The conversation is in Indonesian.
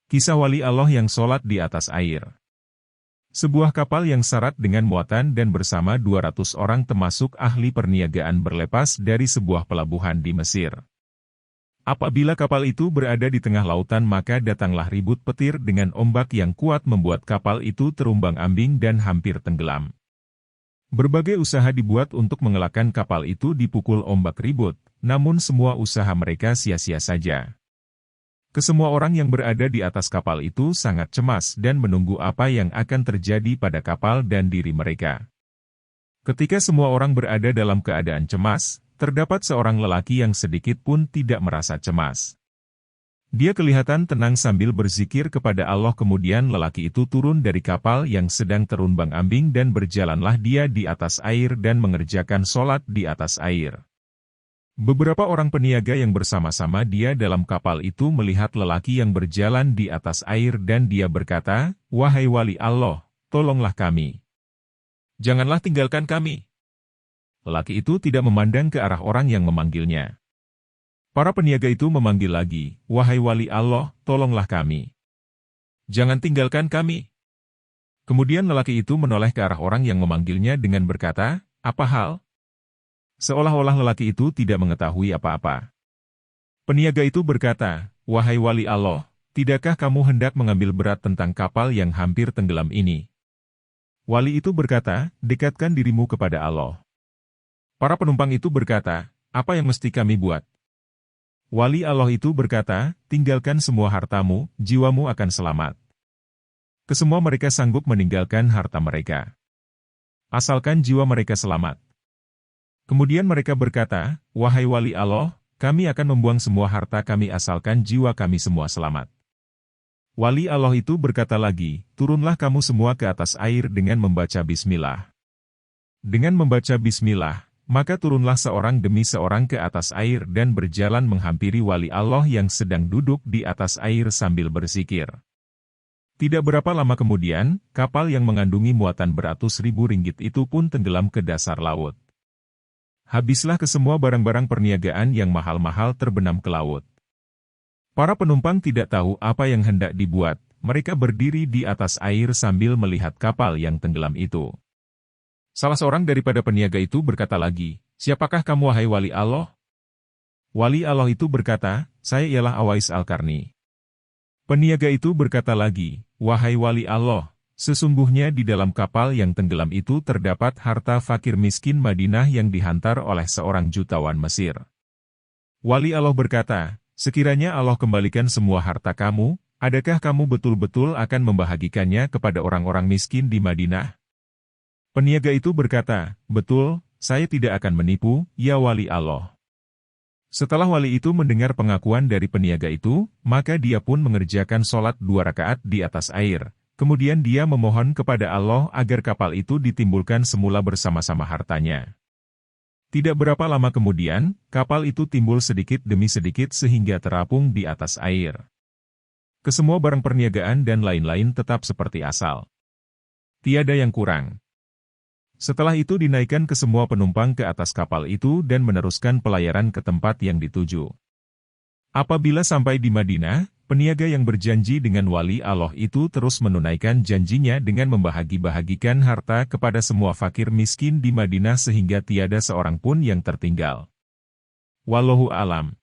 Kisah wali Allah yang sholat di atas air. Sebuah kapal yang syarat dengan muatan dan bersama 200 orang termasuk ahli perniagaan berlepas dari sebuah pelabuhan di Mesir. Apabila kapal itu berada di tengah lautan maka datanglah ribut petir dengan ombak yang kuat membuat kapal itu terumbang-ambing dan hampir tenggelam. Berbagai usaha dibuat untuk mengelakkan kapal itu dipukul ombak ribut, namun semua usaha mereka sia-sia saja. Kesemua orang yang berada di atas kapal itu sangat cemas dan menunggu apa yang akan terjadi pada kapal dan diri mereka. Ketika semua orang berada dalam keadaan cemas, terdapat seorang lelaki yang sedikit pun tidak merasa cemas. Dia kelihatan tenang sambil berzikir kepada Allah. Kemudian lelaki itu turun dari kapal yang sedang terumbang-ambing dan berjalanlah dia di atas air dan mengerjakan sholat di atas air. Beberapa orang peniaga yang bersama-sama dia dalam kapal itu melihat lelaki yang berjalan di atas air dan dia berkata, "Wahai wali Allah, tolonglah kami. Janganlah tinggalkan kami." Lelaki itu tidak memandang ke arah orang yang memanggilnya. Para peniaga itu memanggil lagi, "Wahai wali Allah, tolonglah kami. Jangan tinggalkan kami." Kemudian lelaki itu menoleh ke arah orang yang memanggilnya dengan berkata, "Apa hal?" Seolah-olah lelaki itu tidak mengetahui apa-apa. Peniaga itu berkata, "Wahai wali Allah, tidakkah kamu hendak mengambil berat tentang kapal yang hampir tenggelam ini?" Wali itu berkata, "Dekatkan dirimu kepada Allah." Para penumpang itu berkata, "Apa yang mesti kami buat?" Wali Allah itu berkata, "Tinggalkan semua hartamu, jiwamu akan selamat." Kesemua mereka sanggup meninggalkan harta mereka, asalkan jiwa mereka selamat. Kemudian mereka berkata, "Wahai wali Allah, kami akan membuang semua harta kami asalkan jiwa kami semua selamat." Wali Allah itu berkata lagi, "Turunlah kamu semua ke atas air dengan membaca bismillah." Dengan membaca bismillah, maka turunlah seorang demi seorang ke atas air dan berjalan menghampiri wali Allah yang sedang duduk di atas air sambil berzikir. Tidak berapa lama kemudian, kapal yang mengandungi muatan beratus ribu ringgit itu pun tenggelam ke dasar laut. Habislah kesemua barang-barang perniagaan yang mahal-mahal terbenam ke laut. Para penumpang tidak tahu apa yang hendak dibuat, mereka berdiri di atas air sambil melihat kapal yang tenggelam itu. Salah seorang daripada peniaga itu berkata lagi, "Siapakah kamu wahai wali Allah?" Wali Allah itu berkata, "Saya ialah Awais Al-Qarni." Peniaga itu berkata lagi, "Wahai wali Allah, sesungguhnya di dalam kapal yang tenggelam itu terdapat harta fakir miskin Madinah yang dihantar oleh seorang jutawan Mesir." Wali Allah berkata, "Sekiranya Allah kembalikan semua harta kamu, adakah kamu betul-betul akan membahagikannya kepada orang-orang miskin di Madinah?" Peniaga itu berkata, "Betul, saya tidak akan menipu, ya wali Allah." Setelah wali itu mendengar pengakuan dari peniaga itu, maka dia pun mengerjakan sholat 2 rakaat di atas air. Kemudian dia memohon kepada Allah agar kapal itu ditimbulkan semula bersama-sama hartanya. Tidak berapa lama kemudian, kapal itu timbul sedikit demi sedikit sehingga terapung di atas air. Kesemua barang perniagaan dan lain-lain tetap seperti asal. Tiada yang kurang. Setelah itu dinaikkan ke semua penumpang ke atas kapal itu dan meneruskan pelayaran ke tempat yang dituju. Apabila sampai di Madinah, peniaga yang berjanji dengan wali Allah itu terus menunaikan janjinya dengan membahagi-bahagikan harta kepada semua fakir miskin di Madinah sehingga tiada seorang pun yang tertinggal. Wallahu a'lam.